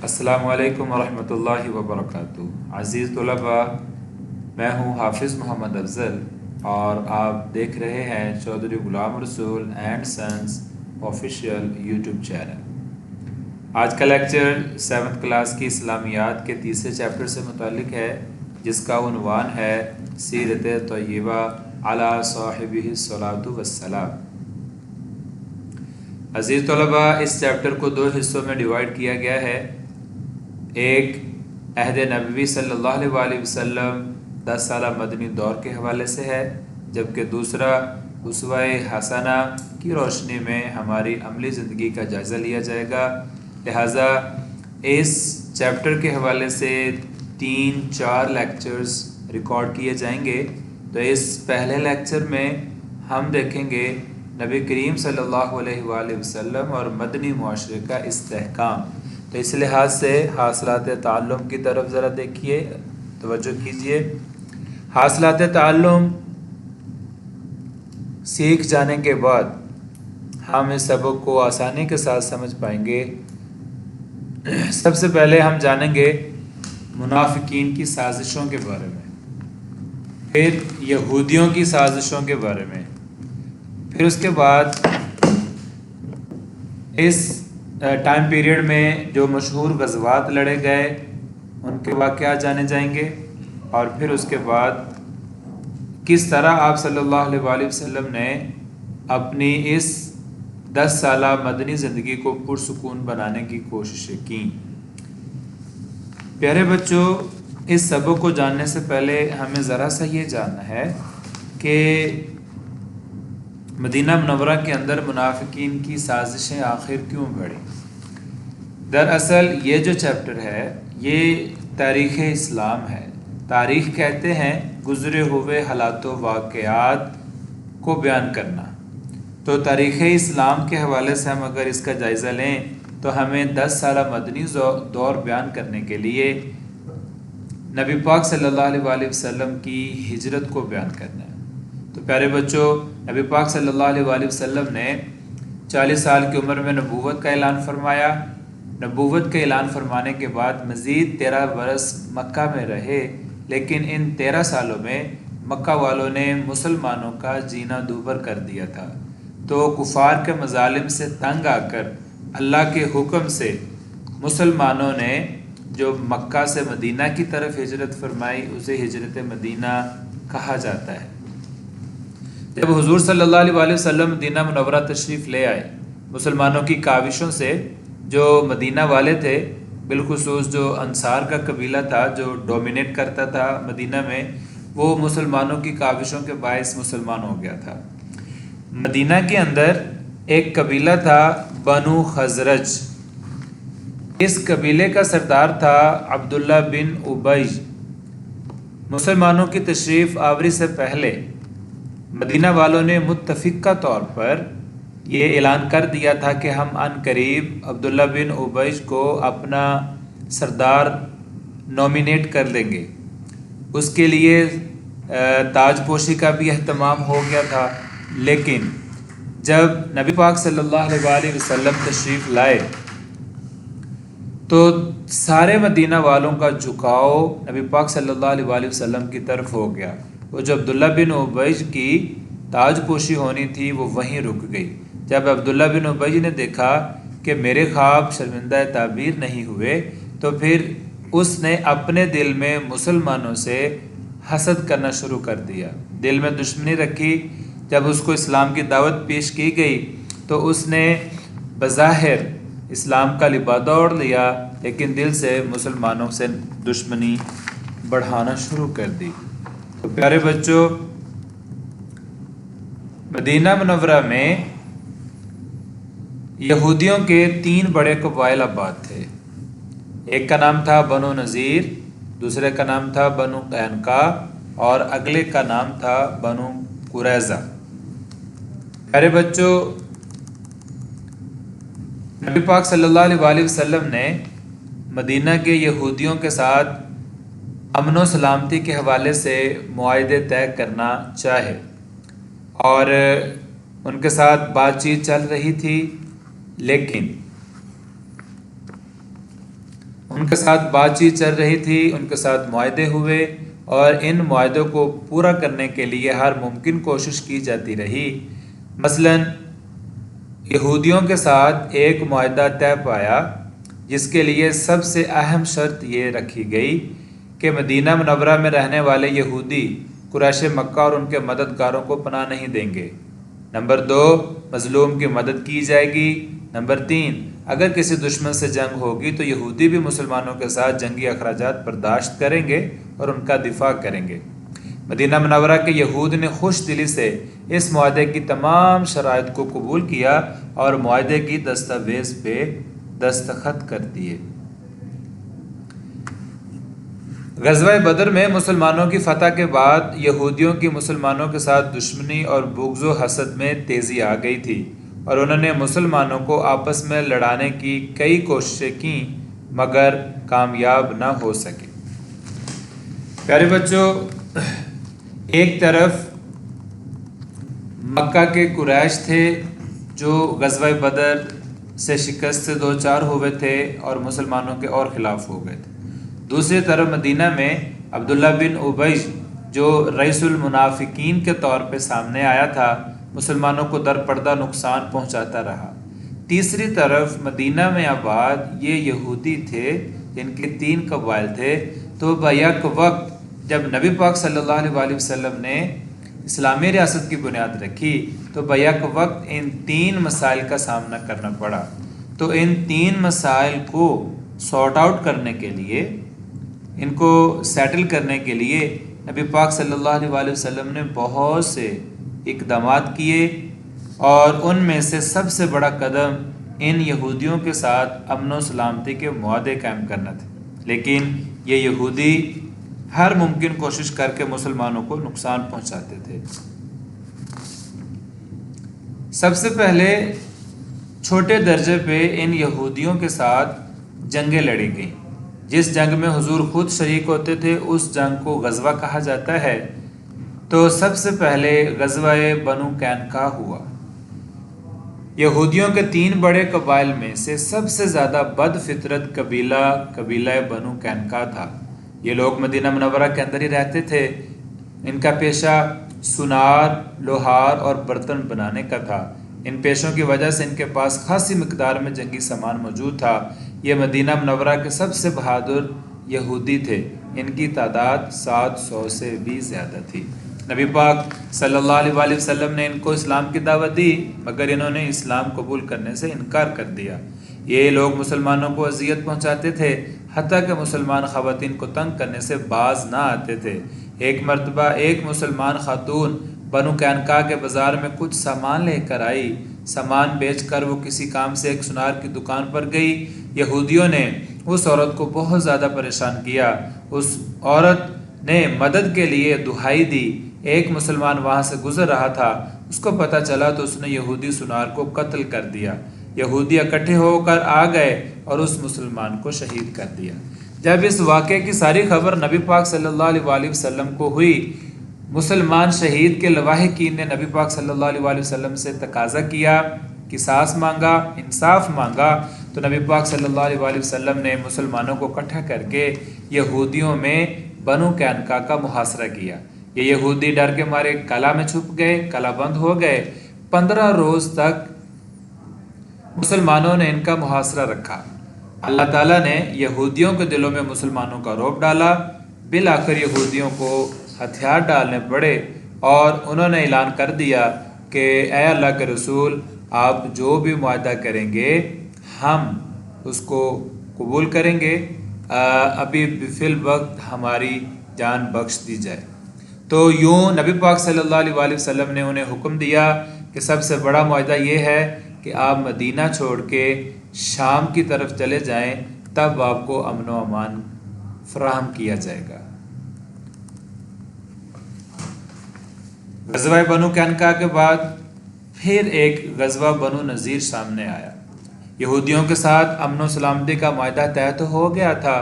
السلام علیکم ورحمۃ اللہ وبرکاتہ۔ عزیز طلباء، میں ہوں حافظ محمد افضل اور آپ دیکھ رہے ہیں چودھری غلام رسول and since official YouTube channel. آج کا لیکچر 7th کلاس کی اسلامیات کے تیسرے چیپٹر سے متعلق ہے، جس کا عنوان ہے سیرت طیبہ علی صاحبہ الصلاۃ والسلام۔ عزیز طلباء، اس چیپٹر کو 2 حصوں میں ڈیوائیڈ کیا گیا ہے۔ ایک عہد نبوی صلی اللہ علیہ وآلہ وسلم 10 سالہ مدنی دور کے حوالے سے ہے، جبکہ دوسرا اسوہ حسنہ کی روشنی میں ہماری عملی زندگی کا جائزہ لیا جائے گا۔ لہٰذا اس چیپٹر کے حوالے سے 3-4 لیکچرز ریکارڈ کیے جائیں گے۔ تو اس پہلے لیکچر میں ہم دیکھیں گے نبی کریم صلی اللہ علیہ وآلہ وسلم اور مدنی معاشرے کا استحکام۔ تو اس لحاظ سے حاصلات تعلم کی طرف ذرا دیکھیے، توجہ کیجیے۔ حاصلات تعلم سیکھ جانے کے بعد ہم اس سبق کو آسانی کے ساتھ سمجھ پائیں گے۔ سب سے پہلے ہم جانیں گے منافقین کی سازشوں کے بارے میں، پھر یہودیوں کی سازشوں کے بارے میں، پھر اس کے بعد اس ٹائم پیریڈ میں جو مشہور غزوات لڑے گئے ان کے واقعات جانے جائیں گے، اور پھر اس کے بعد کس طرح آپ صلی اللہ علیہ وآلہ وسلم نے اپنی اس 10 سالہ مدنی زندگی کو پرسکون بنانے کی کوششیں کیں۔ پیارے بچوں، اس سبق کو جاننے سے پہلے ہمیں ذرا سا یہ جاننا ہے کہ مدینہ منورہ کے اندر منافقین کی سازشیں آخر کیوں بڑھیں۔ دراصل یہ جو چیپٹر ہے یہ تاریخ اسلام ہے۔ تاریخ کہتے ہیں گزرے ہوئے حالات و واقعات کو بیان کرنا۔ تو تاریخ اسلام کے حوالے سے ہم اگر اس کا جائزہ لیں تو ہمیں 10 سالہ مدنی دور بیان کرنے کے لیے نبی پاک صلی اللہ علیہ وآلہ وسلم کی ہجرت کو بیان کرنا ہے۔ تو پیارے بچوں، نبی پاک صلی اللہ علیہ وآلہ وسلم نے 40 سال کی عمر میں نبوت کا اعلان فرمایا۔ نبوت کے اعلان فرمانے کے بعد مزید 13 برس مکہ میں رہے، لیکن ان 13 سالوں میں مکہ والوں نے مسلمانوں کا جینا دوبر کر دیا تھا۔ تو کفار کے مظالم سے تنگ آ کر اللہ کے حکم سے مسلمانوں نے جو مکہ سے مدینہ کی طرف ہجرت فرمائی، اسے ہجرت مدینہ کہا جاتا ہے۔ جب حضور صلی اللہ علیہ وآلہ وسلم مدینہ منورہ تشریف لے آئے، مسلمانوں کی کاوشوں سے جو مدینہ والے تھے، بالخصوص جو انصار کا قبیلہ تھا جو ڈومینیٹ کرتا تھا مدینہ میں، وہ مسلمانوں کی کاوشوں کے باعث مسلمان ہو گیا تھا۔ مدینہ کے اندر ایک قبیلہ تھا بنو خزرج۔ اس قبیلے کا سردار تھا عبداللہ بن ابی۔ مسلمانوں کی تشریف آوری سے پہلے مدینہ والوں نے متفقہ طور پر یہ اعلان کر دیا تھا کہ ہم عن قریب عبداللہ بن ابی کو اپنا سردار نومینیٹ کر لیں گے۔ اس کے لیے تاج پوشی کا بھی اہتمام ہو گیا تھا، لیکن جب نبی پاک صلی اللہ علیہ وآلہ وسلم تشریف لائے تو سارے مدینہ والوں کا جھکاؤ نبی پاک صلی اللہ علیہ وآلہ وسلم کی طرف ہو گیا۔ وہ جو عبداللہ بن ابی کی تاج پوشی ہونی تھی وہ وہیں رک گئی۔ جب عبداللہ بن ابی نے دیکھا کہ میرے خواب شرمندہ تعبیر نہیں ہوئے، تو پھر اس نے اپنے دل میں مسلمانوں سے حسد کرنا شروع کر دیا، دل میں دشمنی رکھی۔ جب اس کو اسلام کی دعوت پیش کی گئی تو اس نے بظاہر اسلام کا لبادہ اوڑھ لیا، لیکن دل سے مسلمانوں سے دشمنی بڑھانا شروع کر دی۔ تو پیارے بچوں، مدینہ منورہ میں یہودیوں کے 3 بڑے قبائل آباد تھے۔ ایک کا نام تھا بنو نذیر، دوسرے کا نام تھا بنو قینقاع، اور اگلے کا نام تھا بنو قریظہ۔ پیارے بچوں، نبی پاک صلی اللہ علیہ وآلہ وسلم نے مدینہ کے یہودیوں کے ساتھ امن و سلامتی کے حوالے سے معاہدے طے کرنا چاہے، اور ان کے ساتھ بات چیت چل رہی تھی، لیکن ان کے ساتھ بات چیت چل رہی تھی، ان کے ساتھ معاہدے ہوئے اور ان معاہدوں کو پورا کرنے کے لیے ہر ممکن کوشش کی جاتی رہی۔ مثلاً یہودیوں کے ساتھ ایک معاہدہ طے پایا جس کے لیے سب سے اہم شرط یہ رکھی گئی کہ مدینہ منورہ میں رہنے والے یہودی قریش مکہ اور ان کے مددگاروں کو پناہ نہیں دیں گے۔ نمبر 2، مظلوم کی مدد کی جائے گی۔ نمبر 3، اگر کسی دشمن سے جنگ ہوگی تو یہودی بھی مسلمانوں کے ساتھ جنگی اخراجات برداشت کریں گے اور ان کا دفاع کریں گے۔ مدینہ منورہ کے یہود نے خوش دلی سے اس معاہدے کی تمام شرائط کو قبول کیا اور معاہدے کی دستاویز پہ دستخط کر دیے۔ غزوہ بدر میں مسلمانوں کی فتح کے بعد یہودیوں کی مسلمانوں کے ساتھ دشمنی اور بغض و حسد میں تیزی آ گئی تھی اور انہوں نے مسلمانوں کو آپس میں لڑانے کی کئی کوششیں کیں مگر کامیاب نہ ہو سکے۔ پیارے بچوں، ایک طرف مکہ کے قریش تھے جو غزوہ بدر سے شکست سے دوچار ہوئے تھے اور مسلمانوں کے اور خلاف ہو گئے تھے۔ دوسری طرف مدینہ میں عبداللہ بن ابی جو رئیس المنافقین کے طور پہ سامنے آیا تھا، مسلمانوں کو در پردہ نقصان پہنچاتا رہا۔ تیسری طرف مدینہ میں آباد یہ یہودی تھے جن کے 3 قبائل تھے، تو بیک وقت جب نبی پاک صلی اللہ علیہ وسلم نے اسلامی ریاست کی بنیاد رکھی تو بیک وقت ان 3 مسائل کا سامنا کرنا پڑا۔ تو ان 3 مسائل کو سارٹ آؤٹ کرنے کے لیے، ان کو سیٹل کرنے کے لیے نبی پاک صلی اللہ علیہ وسلم نے بہت سے اقدامات کیے اور ان میں سے سب سے بڑا قدم ان یہودیوں کے ساتھ امن و سلامتی کے معاہدے قائم کرنا تھے۔ لیکن یہ یہودی ہر ممکن کوشش کر کے مسلمانوں کو نقصان پہنچاتے تھے۔ سب سے پہلے چھوٹے درجے پہ ان یہودیوں کے ساتھ جنگیں لڑی گئیں۔ جس جنگ میں حضور خود شریک ہوتے تھے اس جنگ کو غزوہ کہا جاتا ہے۔ تو سب سے پہلے غزوہ بنو قینقاع ہوا۔ یہودیوں کے 3 بڑے قبائل میں سے سب سے زیادہ بد فطرت قبیلہ بنو قینقاع تھا۔ یہ لوگ مدینہ منورہ کے اندر ہی رہتے تھے۔ ان کا پیشہ سونار، لوہار اور برتن بنانے کا تھا۔ ان پیشوں کی وجہ سے ان کے پاس خاصی مقدار میں جنگی سامان موجود تھا۔ یہ مدینہ منورہ کے سب سے بہادر یہودی تھے۔ ان کی تعداد 700 سے بھی زیادہ تھی۔ نبی پاک صلی اللہ علیہ وسلم نے ان کو اسلام کی دعوت دی مگر انہوں نے اسلام قبول کرنے سے انکار کر دیا۔ یہ لوگ مسلمانوں کو اذیت پہنچاتے تھے، حتیٰ کہ مسلمان خواتین کو تنگ کرنے سے باز نہ آتے تھے۔ ایک مرتبہ ایک مسلمان خاتون بنو قینقاع کے بازار میں کچھ سامان لے کر آئی۔ سامان بیچ کر وہ کسی کام سے ایک سنار کی دکان پر گئی۔ یہودیوں نے اس عورت کو بہت زیادہ پریشان کیا۔ اس عورت نے مدد کے لیے دہائی دی۔ ایک مسلمان وہاں سے گزر رہا تھا، اس کو پتہ چلا تو اس نے یہودی سنار کو قتل کر دیا۔ یہودی اکٹھے ہو کر آ گئے اور اس مسلمان کو شہید کر دیا۔ جب اس واقعے کی ساری خبر نبی پاک صلی اللہ علیہ وسلم کو ہوئی، مسلمان شہید کے لواحقین نے نبی پاک صلی اللہ علیہ وسلم سے تقاضا کیا، قصاص مانگا، انصاف مانگا۔ تو نبی پاک صلی اللہ علیہ وسلم نے مسلمانوں کو اکٹھا کر کے یہودیوں میں بنو قینقاع کا محاصرہ کیا۔ یہ یہودی ڈر کے مارے کلا میں چھپ گئے، کلا بند ہو گئے۔ 15 روز تک مسلمانوں نے ان کا محاصرہ رکھا۔ اللہ تعالیٰ نے یہودیوں کے دلوں میں مسلمانوں کا رعب ڈالا۔ بالآخر یہودیوں کو ہتھیار ڈالنے پڑے اور انہوں نے اعلان کر دیا کہ اے اللہ کے رسول، آپ جو بھی معاہدہ کریں گے ہم اس کو قبول کریں گے، ابھی فی الوقت ہماری جان بخش دی جائے۔ تو یوں نبی پاک صلی اللہ علیہ وسلم نے انہیں حکم دیا کہ سب سے بڑا معاہدہ یہ ہے کہ آپ مدینہ چھوڑ کے شام کی طرف چلے جائیں، تب آپ کو امن و امان فراہم کیا جائے گا۔ غزوہ بنو قینقاع کے بعد پھر ایک غزوہ بنو نذیر سامنے آیا۔ یہودیوں کے ساتھ امن و سلامتی کا معاہدہ طے تو ہو گیا تھا،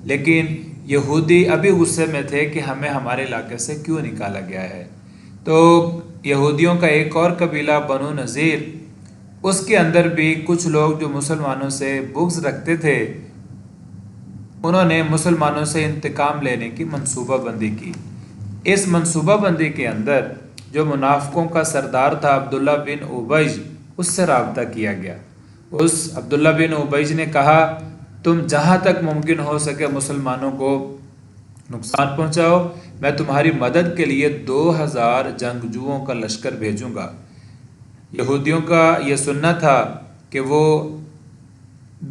لیکن یہودی ابھی غصے میں تھے کہ ہمیں ہمارے علاقے سے کیوں نکالا گیا ہے۔ تو یہودیوں کا ایک اور قبیلہ بنو نذیر، اس کے اندر بھی کچھ لوگ جو مسلمانوں سے بغض رکھتے تھے، انہوں نے مسلمانوں سے انتقام لینے کی منصوبہ بندی کی۔ اس منصوبہ بندی کے اندر جو منافقوں کا سردار تھا عبداللہ بن ابی، اس سے رابطہ کیا گیا۔ اس عبداللہ بن ابی نے کہا تم جہاں تک ممکن ہو سکے مسلمانوں کو نقصان پہنچاؤ، میں تمہاری مدد کے لیے 2000 جنگجوؤں کا لشکر بھیجوں گا۔ یہودیوں کا یہ سننا تھا کہ وہ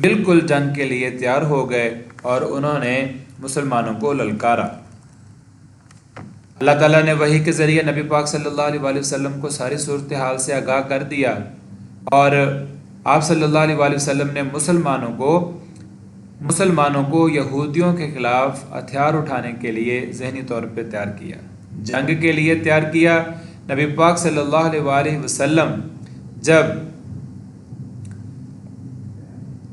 بالکل جنگ کے لیے تیار ہو گئے اور انہوں نے مسلمانوں کو للکارا۔ اللہ تعالیٰ نے وحی کے ذریعے نبی پاک صلی اللہ علیہ وسلم کو ساری صورتحال سے آگاہ کر دیا، اور آپ صلی اللہ علیہ وسلم نے مسلمانوں کو یہودیوں کے خلاف ہتھیار اٹھانے کے لیے ذہنی طور پہ تیار کیا، جنگ کے لیے تیار کیا۔ نبی پاک صلی اللہ علیہ وسلم جب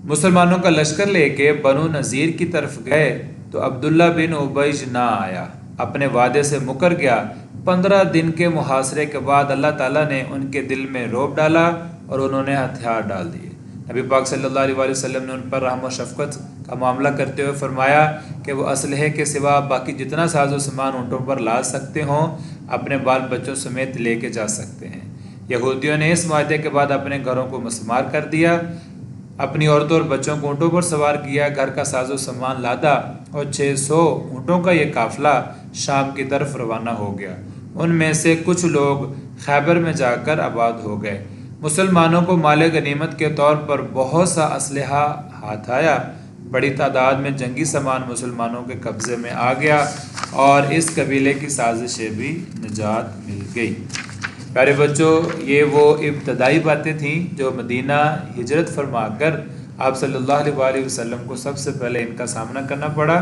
مسلمانوں کا لشکر لے کے بنو نذیر کی طرف گئے تو عبداللہ بن ابی نہ آیا، اپنے وعدے سے مکر گیا۔ 15 دن کے محاصرے کے بعد اللہ تعالیٰ نے ان کے دل میں رعب ڈالا اور انہوں نے ہتھیار ڈال دیے۔ نبی پاک صلی اللہ علیہ وسلم نے ان پر رحم و شفقت کا معاملہ کرتے ہوئے فرمایا کہ وہ اسلحے کے سوا باقی جتنا ساز و سامان اونٹوں پر لا سکتے ہوں اپنے بال بچوں سمیت لے کے جا سکتے ہیں۔ یہودیوں نے اس معاہدے کے بعد اپنے گھروں کو مسمار کر دیا، اپنی عورتوں اور بچوں کو اونٹوں پر سوار کیا، گھر کا ساز و سامان لادا، اور 600 اونٹوں کا یہ قافلہ شام کی طرف روانہ ہو گیا۔ ان میں سے کچھ لوگ خیبر میں جا کر آباد ہو گئے۔ مسلمانوں کو مال غنیمت کے طور پر بہت سا اسلحہ ہاتھ آیا، بڑی تعداد میں جنگی سامان مسلمانوں کے قبضے میں آ گیا اور اس قبیلے کی سازشیں بھی نجات مل گئی۔ پیارے بچوں، یہ وہ ابتدائی باتیں تھیں جو مدینہ ہجرت فرما کر آپ صلی اللہ علیہ وسلم کو سب سے پہلے ان کا سامنا کرنا پڑا۔